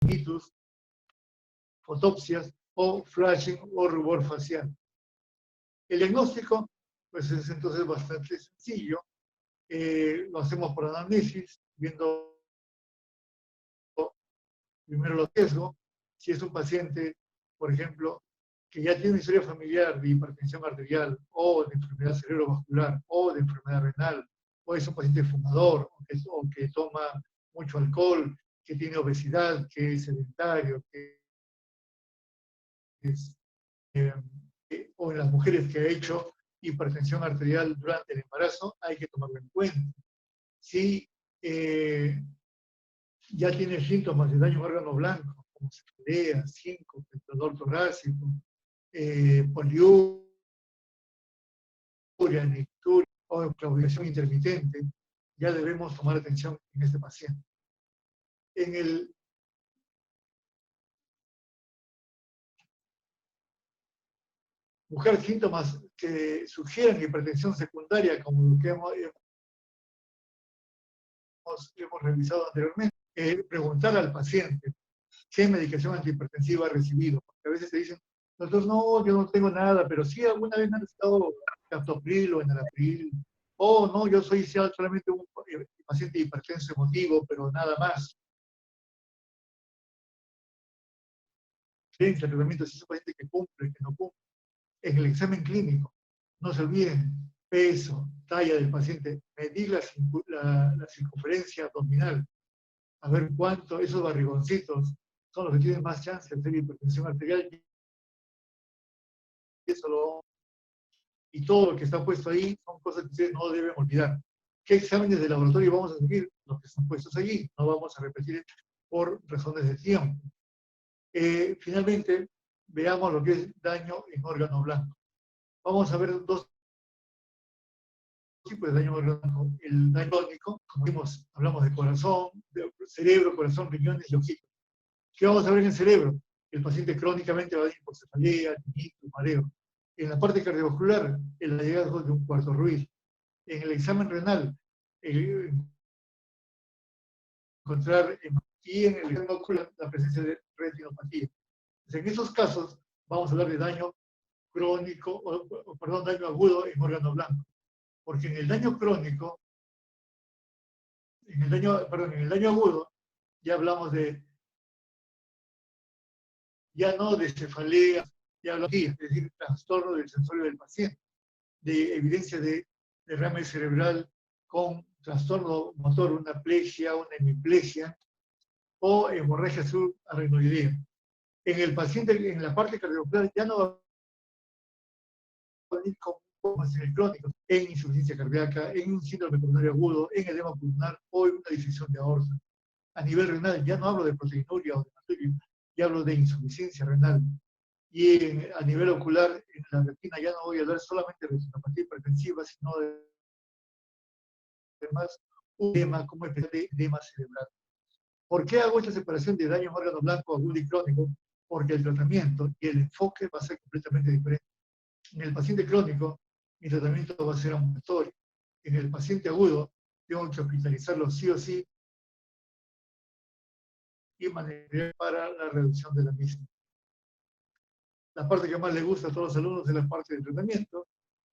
tinnitus, fotopsias o flashing o rubor facial. El diagnóstico, pues es entonces bastante sencillo. Lo hacemos por anamnesis, viendo primero los riesgos. Si es un paciente, por ejemplo, que ya tiene una historia familiar de hipertensión arterial o de enfermedad cerebrovascular o de enfermedad renal, o es un paciente fumador o que toma mucho alcohol, que tiene obesidad, que es sedentario, que es, o en las mujeres que ha hecho hipertensión arterial durante el embarazo, hay que tomarlo en cuenta. Si ya tiene síntomas de daño en órgano blanco, como cefalea, síncope, dolor torácico, poliuria, nicturia o claudicación intermitente, ya debemos tomar atención en este paciente. En el buscar síntomas que sugieran hipertensión secundaria, como lo que hemos revisado anteriormente, preguntar al paciente qué medicación antihipertensiva ha recibido, porque a veces te dicen, nosotros no, yo no tengo nada, pero sí alguna vez me han necesitado captopril o enalapril, o no, yo soy solamente un paciente hipertenso emotivo, pero nada más. El tratamiento si es un paciente que cumple, que no cumple. En el examen clínico, no se olviden, peso, talla del paciente, medir la circunferencia abdominal, a ver cuánto esos barrigoncitos son los que tienen más chance de tener hipertensión arterial. Y todo lo que está puesto ahí son cosas que ustedes no deben olvidar. ¿Qué exámenes de laboratorio vamos a seguir? Los que están puestos allí. No vamos a repetir por razones de tiempo. Finalmente, veamos lo que es daño en órgano blanco. Vamos a ver dos tipos de daño en órgano blanco. El daño crónico, como vimos, hablamos de corazón, de cerebro, corazón, riñones y ojitos. ¿Qué vamos a ver en el cerebro? El paciente crónicamente va a ir por cefalea, tinnitus, mareo. En la parte cardiovascular, el hallazgo de un cuarto ruido. En el examen renal, encontrar y en el examen ocular la presencia de retinopatía. Entonces, en esos casos vamos a hablar de daño crónico, perdón, daño agudo en órgano blanco. Porque en el daño crónico, en el daño agudo, ya hablamos de, ya no de cefalea, ya hablamos de, es decir, trastorno del sensorio del paciente, de evidencia de derrame cerebral con trastorno motor, una plegia, una hemiplegia o hemorragia subaracnoidea. En el paciente, en la parte cardiovascular, ya no va a venir con el crónico, en insuficiencia cardíaca, en un síndrome coronario agudo, en edema pulmonar o en una disección de aorta. A nivel renal, ya no hablo de proteinuria o de hematuria, ya hablo de insuficiencia renal. Y a nivel ocular, en la retina, ya no voy a hablar solamente de retinopatía hipertensiva, sino de además un edema como especie de edema cerebral. ¿Por qué hago esta separación de daño en órgano blanco, agudo y crónico? Porque el tratamiento y el enfoque va a ser completamente diferente. En el paciente crónico, mi tratamiento va a ser ambulatorio. En el paciente agudo, tengo que hospitalizarlo sí o sí y manejar para la reducción de la misma. La parte que más le gusta a todos los alumnos es la parte del tratamiento.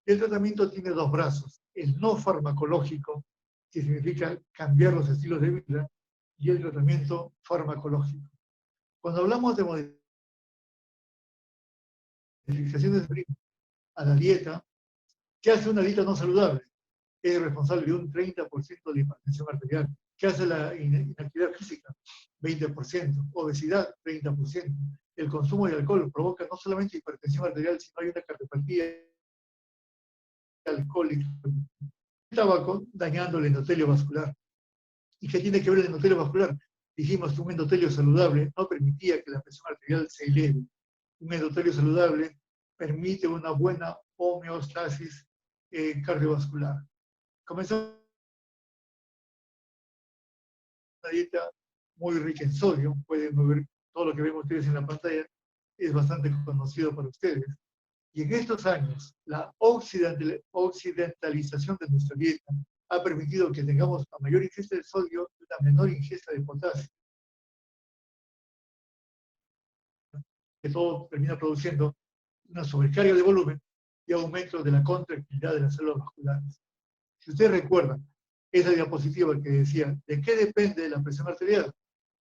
El tratamiento tiene dos brazos. El no farmacológico, que significa cambiar los estilos de vida, y el tratamiento farmacológico. Cuando hablamos de modificaciones a la dieta, ¿qué hace una dieta no saludable? Es responsable de un 30% de hipertensión arterial. ¿Qué hace la inactividad física? 20%. Obesidad, 30%. El consumo de alcohol provoca no solamente hipertensión arterial, sino hay una cardiopatía alcohólica. El tabaco dañando el endotelio vascular. ¿Y qué tiene que ver el endotelio vascular? Dijimos que un endotelio saludable no permitía que la presión arterial se eleve. Un endotelio saludable permite una buena homeostasis cardiovascular. Comenzamos una dieta muy rica en sodio, pueden ver todo lo que ven ustedes en la pantalla, es bastante conocido para ustedes. Y en estos años, la occidentalización de nuestra dieta ha permitido que tengamos una mayor ingesta de sodio y una menor ingesta de potasio. que todo termina produciendo una sobrecarga de volumen y aumento de la contractilidad de las células vasculares. Si ustedes recuerdan esa diapositiva que decía, ¿de qué depende la presión arterial?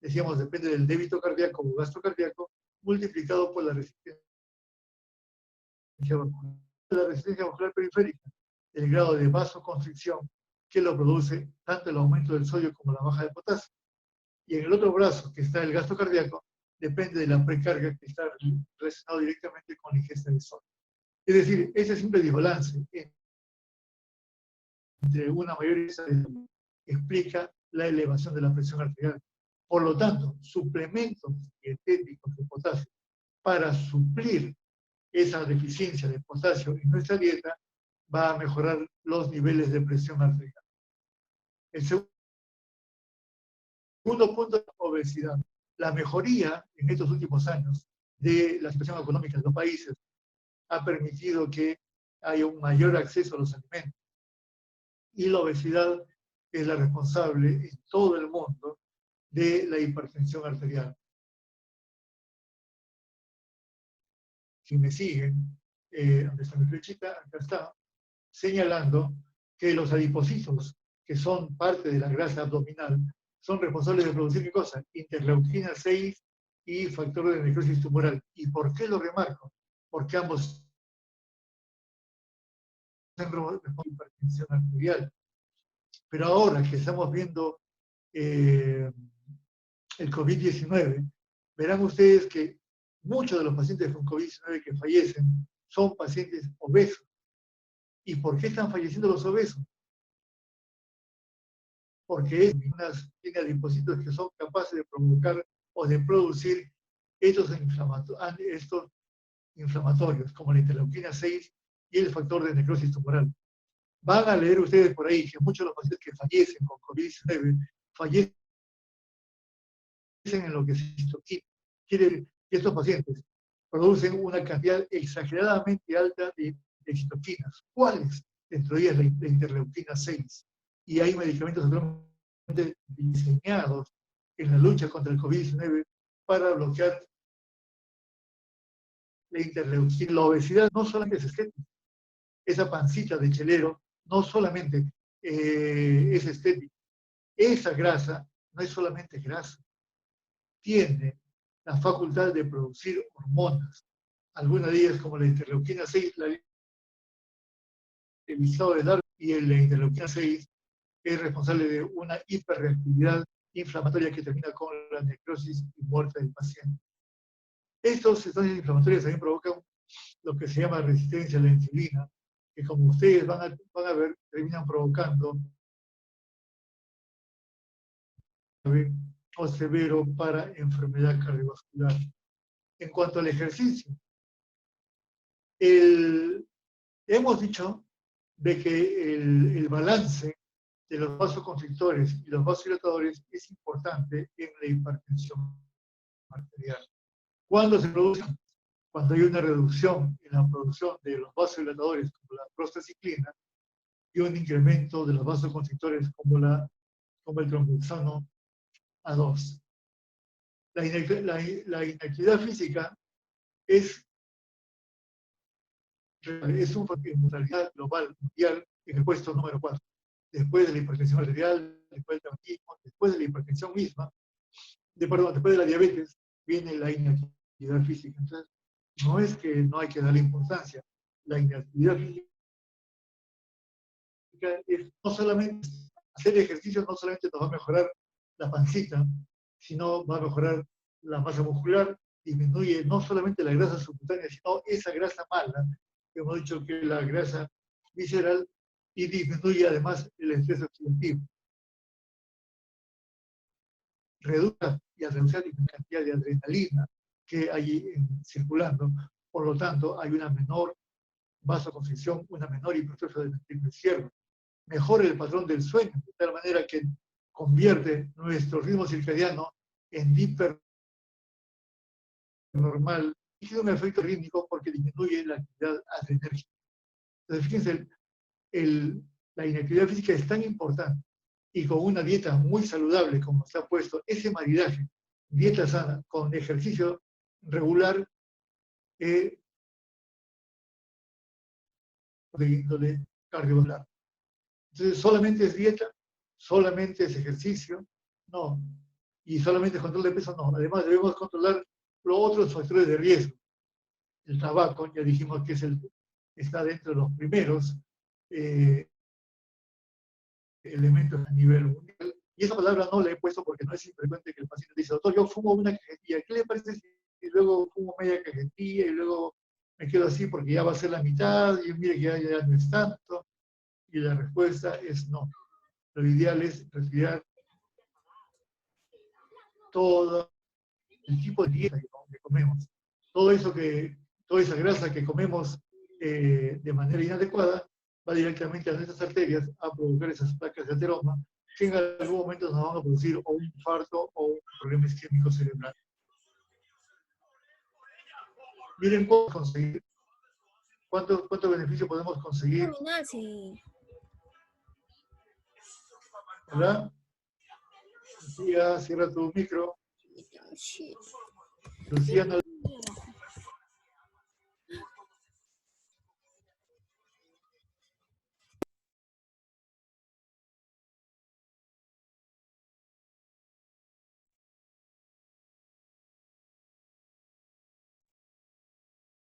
Decíamos, depende del débito cardíaco o gasto cardíaco multiplicado por la resistencia vascular. La resistencia vascular periférica, el grado de vasoconstricción que lo produce tanto el aumento del sodio como la baja de potasio. Y en el otro brazo, que está el gasto cardíaco, depende de la precarga que está relacionado directamente con la ingesta de sodio. Es decir, ese simple desbalance entre una mayor ingesta de sodio explica la elevación de la presión arterial. Por lo tanto, suplementos dietéticos de potasio para suplir esa deficiencia de potasio en nuestra dieta va a mejorar los niveles de presión arterial. El segundo punto es la obesidad. La mejoría en estos últimos años de la situación económica de los países ha permitido que haya un mayor acceso a los alimentos. Y la obesidad es la responsable en todo el mundo de la hipertensión arterial. Si me siguen, donde está mi flechita, acá está, señalando que los adipocitos, que son parte de la grasa abdominal, son responsables de producir ¿qué cosa? Interleuquina 6 y factor de necrosis tumoral. ¿Y por qué lo remarco? Porque ambos son hipertensión arterial. Pero ahora que estamos viendo el COVID-19, verán ustedes que muchos de los pacientes con COVID-19 que fallecen son pacientes obesos. ¿Y por qué están falleciendo los obesos? Porque tiene adipocitos que son capaces de provocar o de producir estos inflamatorios, como la interleuquina 6 y el factor de necrosis tumoral. Van a leer ustedes por ahí que muchos de los pacientes que fallecen con COVID-19 fallecen en lo que es citoquina. Quiere decir que estos pacientes producen una cantidad exageradamente alta de citoquinas. ¿Cuáles? Dentro de ellas la interleuquina 6. Y hay medicamentos actualmente diseñados en la lucha contra el COVID-19 para bloquear la interleuquina. La obesidad no solamente es estética. Esa pancita de chelero no solamente es estética. Esa grasa no es solamente grasa. Tiene la facultad de producir hormonas. Algunas de ellas, como la interleuquina 6, el listado de Darwin y la interleuquina 6, es responsable de una hiperreactividad inflamatoria que termina con la necrosis y muerte del paciente. Estos sustancias inflamatorias también provocan lo que se llama resistencia a la insulina, que como ustedes van a ver, terminan provocando o severo para enfermedad cardiovascular. En cuanto al ejercicio, hemos dicho de que el balance de los vasoconstrictores y los vasodilatadores es importante en la hipertensión arterial. ¿Cuándo se produce? Cuando hay una reducción en la producción de los vasodilatadores como la prostaciclina y un incremento de los vasoconstrictores como el tromboxano A2. La inactividad física es un factor de mortalidad global mundial en el puesto número 4. Después de la hipertensión arterial, después del tabaquismo, después de la hipertensión misma, después de la diabetes, viene la inactividad física. Entonces, no es que no hay que darle importancia. La inactividad física es no solamente hacer ejercicio, no solamente nos va a mejorar la pancita, sino va a mejorar la masa muscular, disminuye no solamente la grasa subcutánea, sino esa grasa mala, que hemos dicho que es la grasa visceral, y disminuye además el estrés oxidativo. Reduce y al reducir la cantidad de adrenalina que hay circulando, por lo tanto hay una menor vasoconstricción, una menor hipertrofia del ventrículo izquierdo. Mejora el patrón del sueño, de tal manera que convierte nuestro ritmo circadiano en hipernormal y tiene un efecto rítmico porque disminuye la actividad adrenérgica. Entonces, fíjense, la inactividad física es tan importante y con una dieta muy saludable como se ha puesto, ese maridaje, dieta sana con ejercicio regular, de índole cardiovascular. Entonces, ¿solamente es dieta? ¿Solamente es ejercicio? No. ¿Y solamente es control de peso? No. Además, debemos controlar los otros factores de riesgo. El tabaco, ya dijimos que está dentro de los primeros eh, elementos a nivel mundial. Y esa palabra no la he puesto porque no es infrecuente que el paciente dice, doctor, yo fumo una cajetilla, ¿qué le parece si luego fumo media cajetilla y luego me quedo así porque ya va a ser la mitad y mire que ya no es tanto? Y la respuesta es no. Lo ideal es retirar todo el tipo de dieta que comemos. Todo eso toda esa grasa que comemos de manera inadecuada va directamente a nuestras arterias a provocar esas placas de ateroma que en algún momento nos van a producir o un infarto o un problema isquémico cerebral. Miren cómo conseguir, cuánto beneficio podemos conseguir. ¿Verdad? Lucía, cierra tu micro. Lucía, no.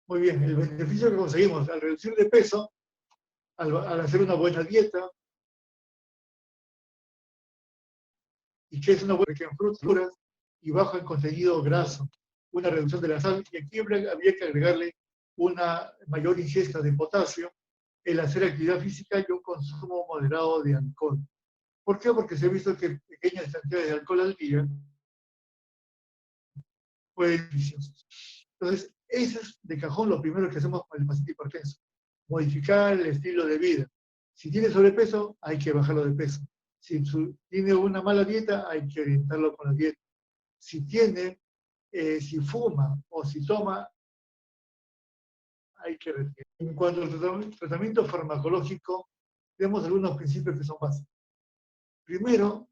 Muy bien, el beneficio que conseguimos al reducir de peso, al hacer una buena dieta, y que es una buena que en frutas y bajo en contenido graso, una reducción de la sal, y aquí habría que agregarle una mayor ingesta de potasio, el hacer actividad física y un consumo moderado de alcohol. ¿Por qué? Porque se ha visto que pequeñas cantidades de alcohol al día pueden ser beneficiosas. Entonces, eso es de cajón lo primero que hacemos con el paciente hipertenso. Modificar el estilo de vida. Si tiene sobrepeso, hay que bajarlo de peso. Si tiene una mala dieta, hay que orientarlo con la dieta. Si si fuma o si toma, hay que retirar. En cuanto al tratamiento farmacológico, tenemos algunos principios que son básicos. Primero,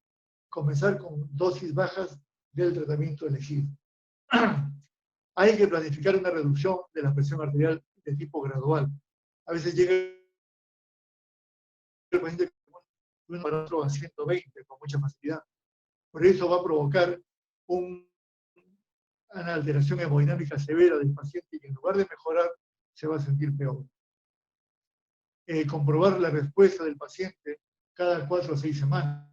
comenzar con dosis bajas del tratamiento elegido. Hay que planificar una reducción de la presión arterial de tipo gradual. A veces llega el paciente con un parámetro a 120 con mucha facilidad. Por eso va a provocar una alteración hemodinámica severa del paciente y en lugar de mejorar, se va a sentir peor. Comprobar la respuesta del paciente cada 4 o 6 semanas.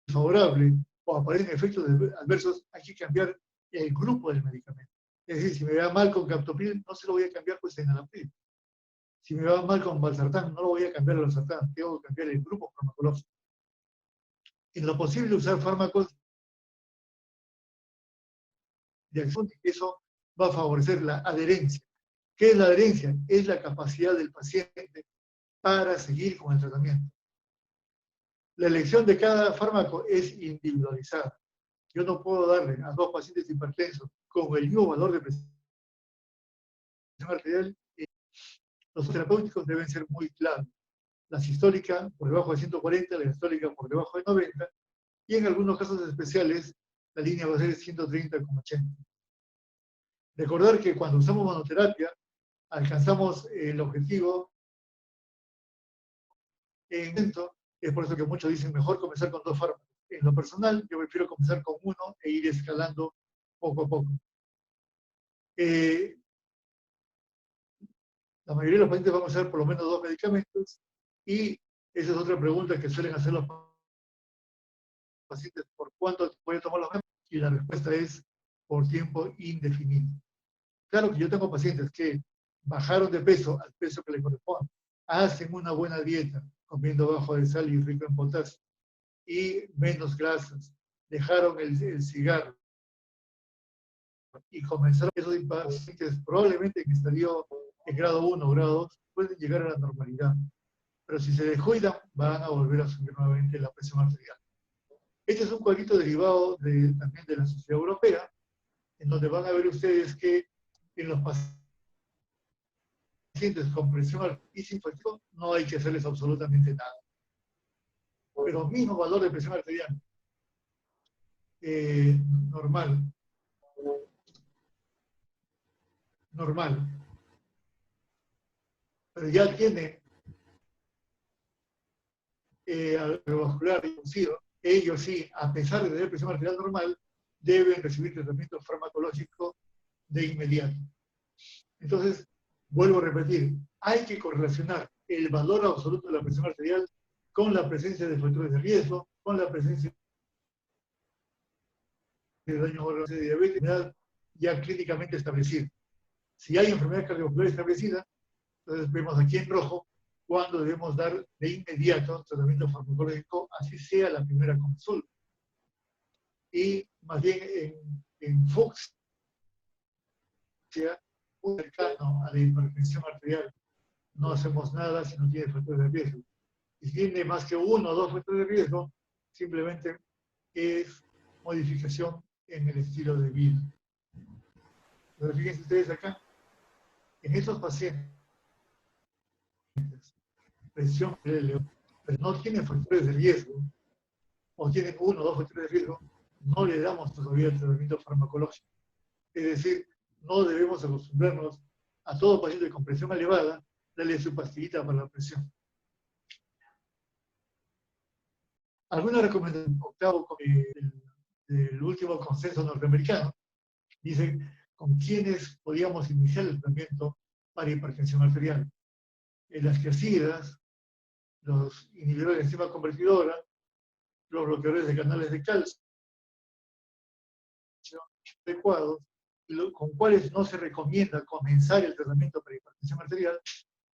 Favorable o aparecen efectos adversos, hay que cambiar el grupo del medicamento. Es decir, si me va mal con captopril, no se lo voy a cambiar pues enalapril. Si me va mal con valsartán, no lo voy a cambiar a valsartán, tengo que cambiar el grupo farmacológico. En lo posible usar fármacos de acción, eso va a favorecer la adherencia. ¿Qué es la adherencia? Es la capacidad del paciente para seguir con el tratamiento. La elección de cada fármaco es individualizada. Yo no puedo darle a 2 pacientes hipertensos con el mismo valor de presión arterial. Los terapéuticos deben ser muy claros. La sistólica por debajo de 140, la diastólica por debajo de 90, y en algunos casos especiales la línea va a ser 130,80. Recordar que cuando usamos monoterapia alcanzamos el objetivo en momento, es por eso que muchos dicen mejor comenzar con 2 fármacos. En lo personal, yo prefiero comenzar con uno e ir escalando poco a poco. La mayoría de los pacientes van a usar por lo menos 2 medicamentos y esa es otra pregunta que suelen hacer los pacientes: ¿por cuánto pueden tomar los medicamentos? Y la respuesta es por tiempo indefinido. Claro que yo tengo pacientes que bajaron de peso al peso que les corresponde, hacen una buena dieta, comiendo bajo de sal y rico en potasio, y menos grasas, dejaron el cigarro y comenzaron esos pacientes probablemente en estadio en grado 1 o grado 2 pueden llegar a la normalidad. Pero si se descuidan, van a volver a subir nuevamente la presión arterial. Este es un cuadrito derivado también de la Sociedad Europea, en donde van a ver ustedes que en los pacientes con presión arterial y sin fatiga no hay que hacerles absolutamente nada. Pero mismo valor de presión arterial normal, normal, pero ya tiene cardiovascular reducido, ellos sí, a pesar de tener presión arterial normal, deben recibir tratamiento farmacológico de inmediato. Entonces, vuelvo a repetir, hay que correlacionar el valor absoluto de la presión arterial con la presencia de factores de riesgo, con la presencia de daño órganos de diabetes ya clínicamente establecida. Si hay enfermedad cardiovascular establecida, entonces vemos aquí en rojo cuando debemos dar de inmediato tratamiento farmacológico, así sea la primera consulta. Y más bien en fucsia, muy cercano a la hipertensión arterial, no hacemos nada si no tiene factores de riesgo. Y si tiene más que uno o dos factores de riesgo, simplemente es modificación en el estilo de vida. Entonces, fíjense ustedes acá, en estos pacientes, presión arterial, pero no tienen factores de riesgo, o tienen uno o dos factores de riesgo, no le damos todavía el tratamiento farmacológico. Es decir, no debemos acostumbrarnos a todo paciente con presión elevada, darle su pastillita para la presión. Alguna recomendación, octavo, del último consenso norteamericano, dice con quiénes podíamos iniciar el tratamiento para hipertensión arterial. Las tiazidas, los inhibidores de enzima convertidora, los bloqueadores de canales de calcio adecuados, con cuales no se recomienda comenzar el tratamiento para hipertensión arterial,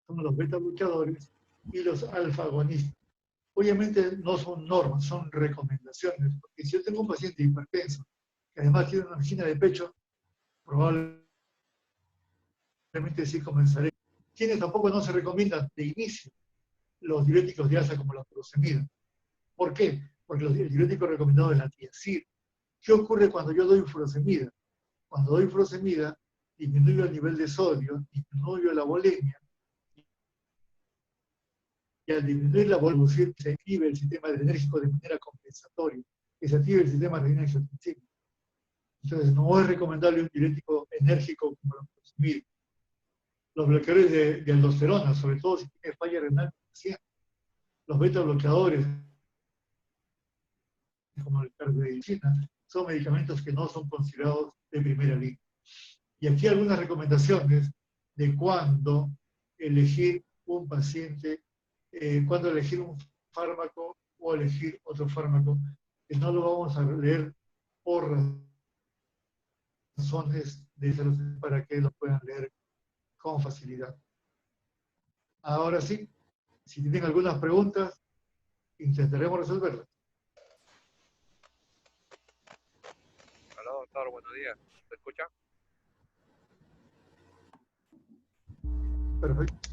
son los beta bloqueadores y los alfa agonistas. Obviamente no son normas, son recomendaciones, porque si yo tengo un paciente hipertenso, que además tiene una angina de pecho, probablemente sí comenzaré. Quienes tampoco no se recomiendan de inicio los diuréticos de asa como la furosemida. ¿Por qué? Porque el diurético recomendado es la tiazida. ¿Qué ocurre cuando yo doy furosemida? Cuando doy furosemida, disminuyo el nivel de sodio, disminuyo la volemia, y al disminuir la volemia, se activa el sistema adrenérgico de manera compensatoria, que se activa el sistema adrenérgico. Entonces, no es recomendable un diurético enérgico como la furosemida. Los bloqueadores de aldosterona, sobre todo si tiene falla renal, los beta bloqueadores, como el cardioidicina, son medicamentos que no son considerados de primera línea. Y aquí algunas recomendaciones de cuándo elegir un paciente, cuándo elegir un fármaco o elegir otro fármaco, que no lo vamos a leer por razones de salud para que lo puedan leer con facilidad. Ahora sí, si tienen algunas preguntas, intentaremos resolverlas. Hola, doctor, buenos días. ¿Se escucha? Perfecto.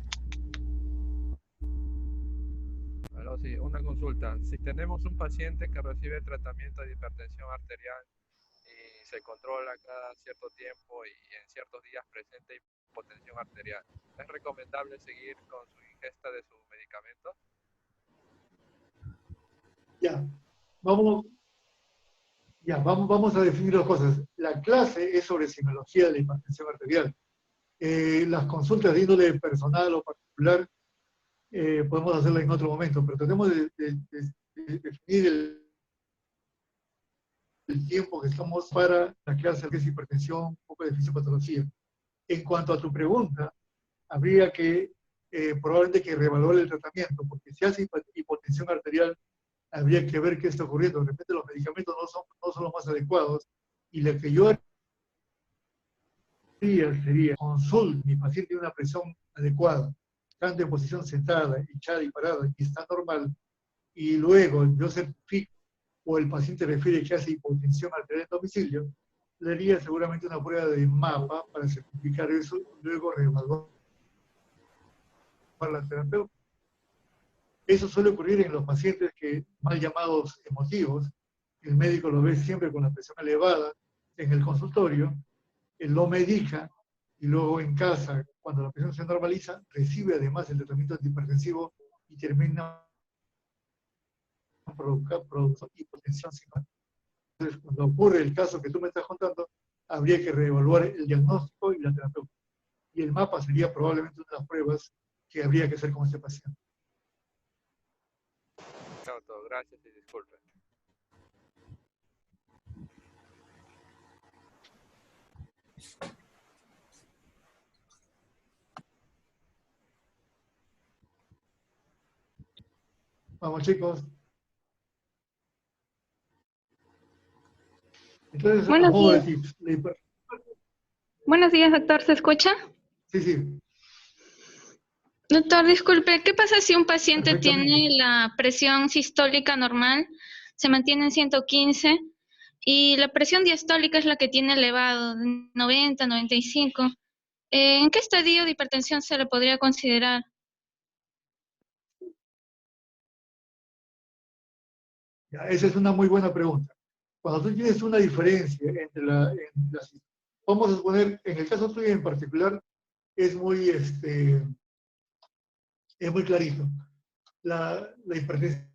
Hola, sí, una consulta. Si tenemos un paciente que recibe tratamiento de hipertensión arterial y se controla cada cierto tiempo y en ciertos días presenta hipotensión arterial, ¿es recomendable seguir con su ingesta de sus medicamentos? Vamos a definir dos cosas. La clase es sobre semiología de la hipertensión arterial. Las consultas de índole personal o particular podemos hacerlas en otro momento, pero tratemos de definir el tiempo que estamos para la clase que es hipertensión, un poco de fisiopatología. En cuanto a tu pregunta, habría que probablemente que reevaluar el tratamiento, porque si hace hipotensión arterial, habría que ver qué está ocurriendo. De repente los medicamentos no son los más adecuados, y lo que yo haría sería consulte, mi paciente tiene una presión adecuada, tanto en posición sentada, echada y parada, y está normal, y luego yo certifico, o el paciente refiere que hace hipotensión arterial en domicilio, le haría seguramente una prueba de mapa para certificar eso, y luego reevaluar la terapia. Eso suele ocurrir en los pacientes que, mal llamados emotivos, el médico lo ve siempre con la presión elevada en el consultorio, él lo medica y luego en casa, cuando la presión se normaliza, recibe además el tratamiento antihipertensivo y termina produciendo hipotensión simpática. Entonces, cuando ocurre el caso que tú me estás contando, habría que reevaluar el diagnóstico y la terapia. y el mapa sería probablemente una de las pruebas que habría que hacer con este paciente. Chao, todo. Gracias y disculpen. Vamos, chicos. Entonces, a Buenos modo de días. tips. Buenos días, doctor. ¿Se escucha? Sí, sí, Doctor, disculpe, ¿qué pasa si un paciente perfectamente. tiene la presión sistólica normal, se mantiene en 115 y la presión diastólica es la que tiene elevado, 90, 95? ¿En qué estadio de hipertensión se le podría considerar? Ya, esa es una muy buena pregunta. Cuando tú tienes una diferencia entre vamos a suponer, en el caso tuyo en particular, es muy clarito. La hipertensión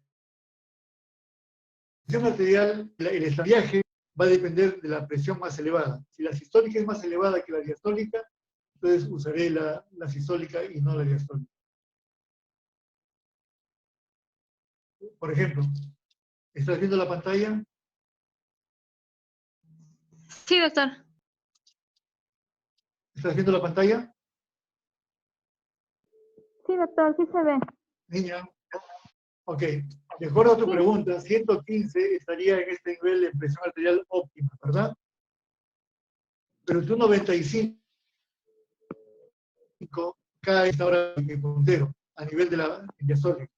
arterial, el estadiaje, va a depender de la presión más elevada. Si la sistólica es más elevada que la diastólica, entonces usaré la sistólica y no la diastólica. Por ejemplo, ¿estás viendo la pantalla? Sí, doctor. ¿Estás viendo la pantalla? Sí, doctor, sí se ve. Niña. Ok. De acuerdo a tu Sí. pregunta, 115 estaría en este nivel de presión arterial óptima, ¿verdad? Pero tu 95 cae ahora en el puntero, a nivel de la diastólica.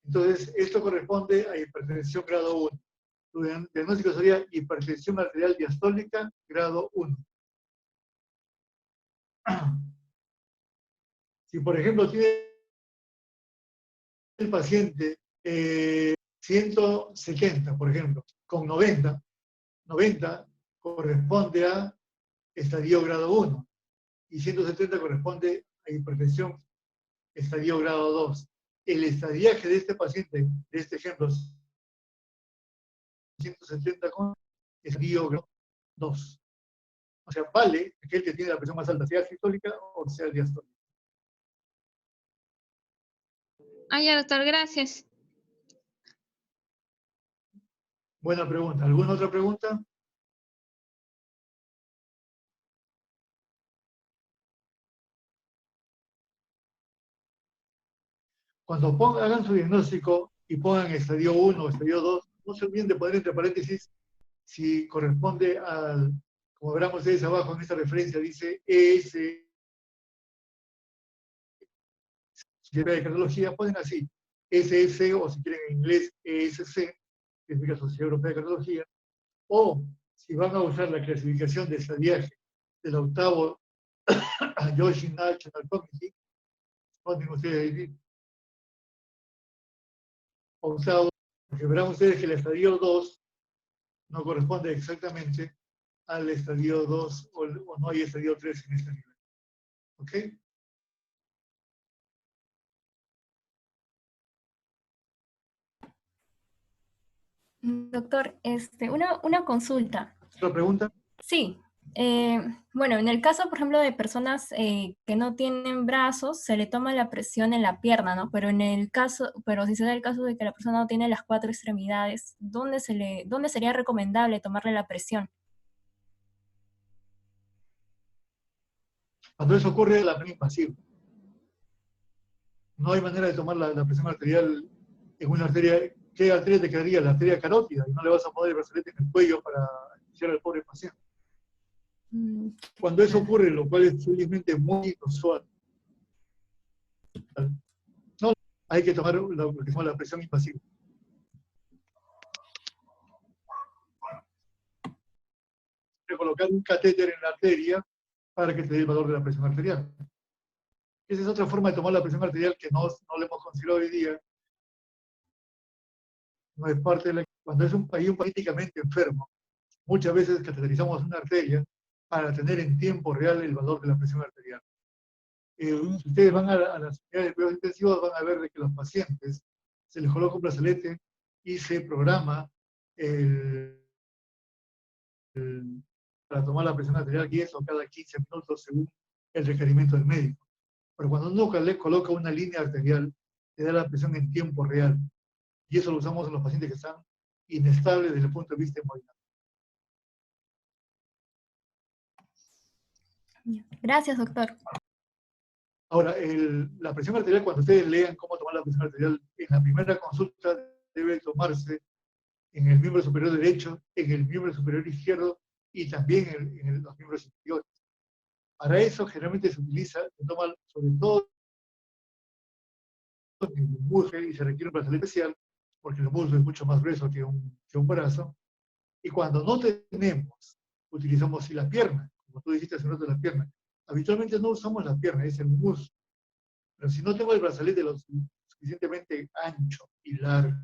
Entonces, esto corresponde a hipertensión grado 1. Tu diagnóstico sería hipertensión arterial diastólica grado 1. Si, por ejemplo, tiene el paciente 170, por ejemplo, con 90 corresponde a estadio grado 1 y 170 corresponde a hipertensión estadio grado 2. El estadiaje de este paciente, de este ejemplo, 170 con estadio grado 2. O sea, vale aquel que tiene la presión más alta, sea sistólica o sea diastólica. Ah, ya, doctor, gracias. Buena pregunta. ¿Alguna otra pregunta? Cuando hagan su diagnóstico y pongan estadio 1 o estadio 2, no se olviden de poner entre paréntesis si corresponde al, como verán ustedes abajo en esta referencia, dice ES, si de cardiología, ponen así, SS, o si quieren en inglés ESC, que significa Sociedad Europea de Cardiología, o si van a usar la clasificación de estadiaje del octavo Yoshi National Committee, ponen ustedes ahí, octavo, porque verán ustedes que el estadio 2 no corresponde exactamente al estadio 2 o no hay estadio 3 en este nivel. ¿Ok? Doctor, una consulta. ¿Otra pregunta? Sí. Bueno, en el caso, por ejemplo, de personas que no tienen brazos, se le toma la presión en la pierna, ¿no? Pero si se da el caso de que la persona no tiene las 4 extremidades, ¿dónde sería recomendable tomarle la presión? Cuando eso ocurre, la presión invasiva. No hay manera de tomar la presión arterial en una arteria. ¿Qué arteria te quedaría? La arteria carótida. Y no le vas a poner el brazalete en el cuello para iniciar al pobre paciente. Cuando eso ocurre, lo cual es felizmente muy inusual, no hay que tomar lo que se llama la presión invasiva. Hay que colocar un catéter en la arteria para que te dé el valor de la presión arterial. Esa es otra forma de tomar la presión arterial que no le hemos considerado hoy día. No es parte de la... Cuando hay un paciente críticamente enfermo, muchas veces cateterizamos una arteria para tener en tiempo real el valor de la presión arterial. Si ustedes van a las unidades de cuidados intensivos, van a ver de que los pacientes se les coloca un brazalete y se programa para tomar la presión arterial 10 o cada 15 minutos según el requerimiento del médico. Pero cuando uno le coloca una línea arterial, le da la presión en tiempo real. Y eso lo usamos en los pacientes que están inestables desde el punto de vista hemodinámico. Gracias, doctor. Ahora, la presión arterial, cuando ustedes lean cómo tomar la presión arterial, en la primera consulta debe tomarse en el miembro superior derecho, en el miembro superior izquierdo y también en los miembros inferiores. Para eso, generalmente se toma sobre todo en el muslo y se requiere un brazalete especial, porque el muslo es mucho más grueso que un brazo. Y cuando no tenemos, utilizamos sí la pierna, como tú dijiste hace un rato, la pierna. Habitualmente no usamos la pierna, es el muslo. Pero si no tengo el brazalete lo suficientemente ancho y largo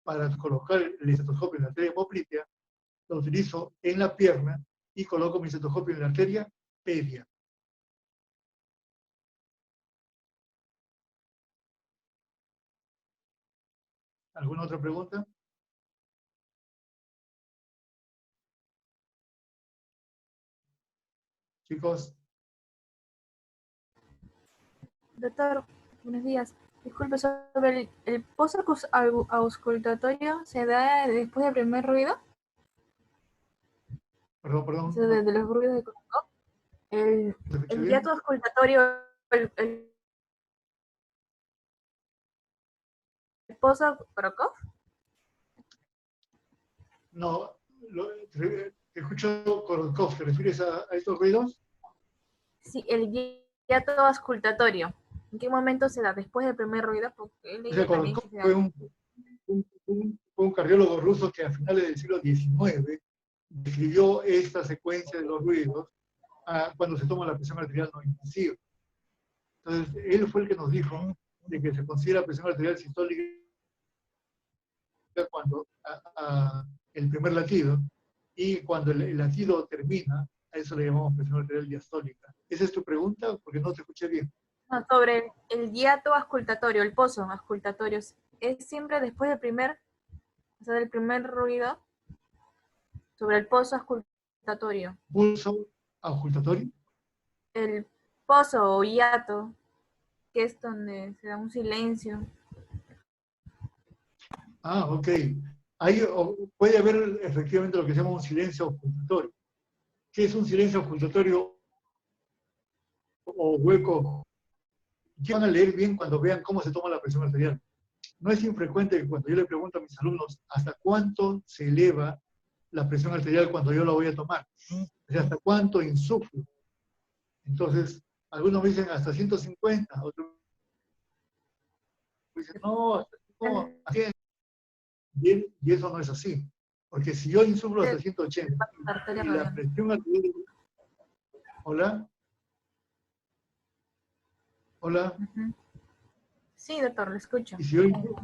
para colocar el estetoscopio en la arteria poplitea, lo utilizo en la pierna y coloco mi estetoscopio en la arteria pedia. ¿Alguna otra pregunta? Chicos. Doctor, buenos días. Disculpe, sobre el pozo auscultatorio, ¿se da después del primer ruido? Perdón. O sea, de los ruidos de Korokov. El bien? hiato auscultatorio, el pozo Korokov. No, te escucho Korokov. ¿Te refieres a estos ruidos? Sí, el hiato auscultatorio. ¿En qué momento se da? ¿Después del primer ruido? Porque O sea, Korokov fue un cardiólogo ruso que a finales del siglo XIX describió esta secuencia de los ruidos cuando se toma la presión arterial no invasiva. Entonces, él fue el que nos dijo de que se considera presión arterial sistólica cuando el primer latido, y cuando el latido termina, a eso le llamamos presión arterial diastólica. ¿Esa es tu pregunta? Porque no te escuché bien. No, sobre el hiato auscultatorio, el pozo auscultatorio, ¿es siempre después del del primer ruido? Sobre el pozo auscultatorio. ¿Pulso auscultatorio? El pozo o hiato, que es donde se da un silencio. Ok. Ahí puede haber efectivamente lo que se llama un silencio auscultatorio. ¿Qué es un silencio auscultatorio o hueco? ¿Qué van a leer bien cuando vean cómo se toma la presión arterial? No es infrecuente que cuando yo le pregunto a mis alumnos hasta cuánto se eleva la presión arterial cuando yo la voy a tomar, o sea, hasta cuánto insuflo. Entonces, algunos me dicen hasta 150, otros me dicen no, hasta 100. Y eso no es así. Porque si yo insuflo hasta 180 y la presión arterial... ¿Hola? ¿Hola? Sí, doctor, lo escucho. Y si yo insuflo...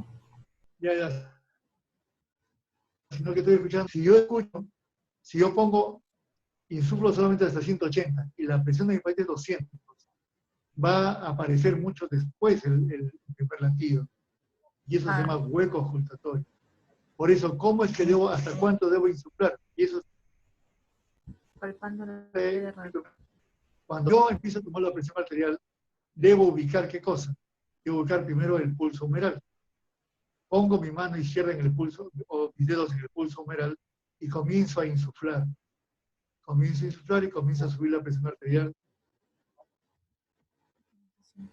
Ya. Sino que estoy escuchando. Si yo escucho, si yo pongo insuflo solamente hasta 180 y la presión de mi país es 200, va a aparecer mucho después el primer latido. Y eso se llama hueco auscultatorio. Por eso, ¿cómo es que debo, hasta cuánto debo insuflar? Y eso cuando yo empiezo a tomar la presión arterial, debo ubicar ¿qué cosa? Debo ubicar primero el pulso humeral. Pongo mi mano izquierda en el pulso, o mis dedos en el pulso humeral, y comienzo a insuflar. Comienzo a insuflar y comienzo a subir la presión arterial.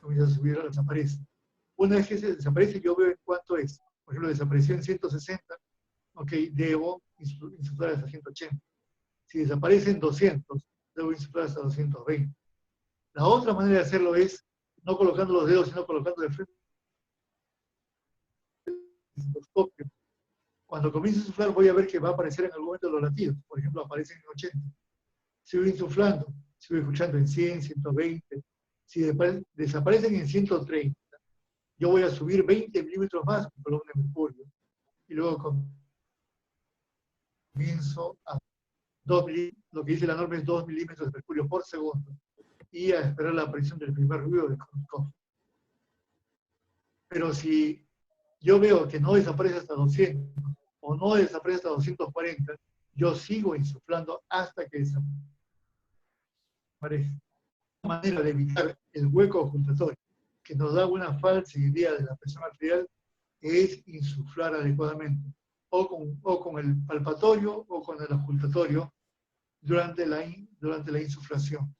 Comienza a subir, desaparece. Una vez que se desaparece, yo veo en cuánto es. Por ejemplo, desapareció en 160, ok, debo insuflar hasta 180. Si desaparece en 200, debo insuflar hasta 220. La otra manera de hacerlo es no colocando los dedos, sino colocando de frente el estetoscopio. Cuando comienzo a insuflar, voy a ver que va a aparecer en algún momento los latidos. Por ejemplo, aparecen en 80. Si voy insuflando, si voy escuchando en 100, 120. Si desaparecen en 130, yo voy a subir 20 milímetros más mi columna de mercurio. Y luego comienzo a 2 milímetros, lo que dice la norma es 2 milímetros de mercurio por segundo. Y a esperar la aparición del primer ruido de Korokov. Pero si yo veo que no desaparece hasta 200 o no desaparece hasta 240, yo sigo insuflando hasta que desaparezca. parece. Una manera de evitar el hueco ocultatorio, que nos da una falsa idea de la presión arterial, es insuflar adecuadamente, o con el palpatorio o con el ocultatorio durante la insuflación.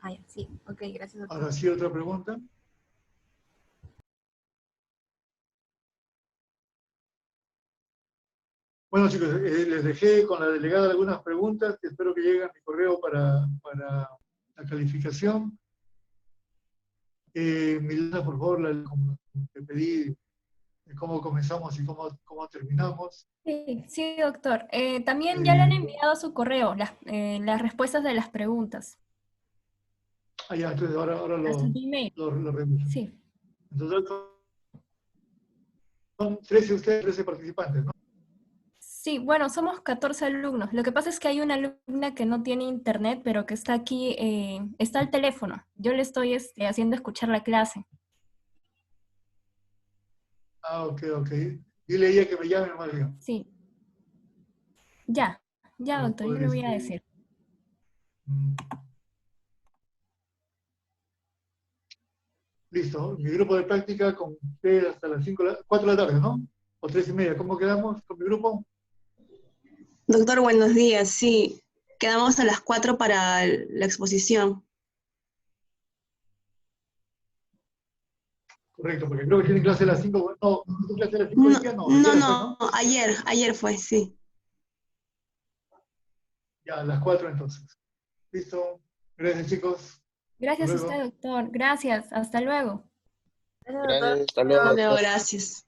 Ah, ya, sí, ok, gracias, doctor. Ahora sí, otra pregunta. Bueno, chicos, les dejé con la delegada algunas preguntas que espero que lleguen a mi correo para la calificación. Milena, por favor, como te pedí, de cómo comenzamos y cómo terminamos. Sí, sí, doctor. También ya le han enviado a su correo las respuestas de las preguntas. Ah, ya, entonces ahora A su Gmail. lo reviso. Sí. Entonces, son 13 ustedes, 13 participantes, ¿no? Sí, bueno, somos 14 alumnos. Lo que pasa es que hay una alumna que no tiene internet, pero que está aquí, está al teléfono. Yo le estoy haciendo escuchar la clase. Ah, ok. Dile a ella que me llame más bien. Sí. Ya, Para doctor, yo poder, le voy a decir. Listo, mi grupo de práctica con ustedes hasta las 4 de la tarde, ¿no? O 3:30. ¿Cómo quedamos con mi grupo? Doctor, buenos días. Sí, quedamos a las 4 para la exposición. Correcto, porque creo que tienen clase a las 5. No, ¿tienen clase a las 5 hoy día? No, ayer fue, ¿no? Ayer fue, sí. Ya, a las 4 entonces. Listo. Gracias, chicos. Gracias a Hasta luego. usted, doctor. Gracias. Hasta luego. Gracias, doctor. Gracias, hasta luego, doctor. Gracias.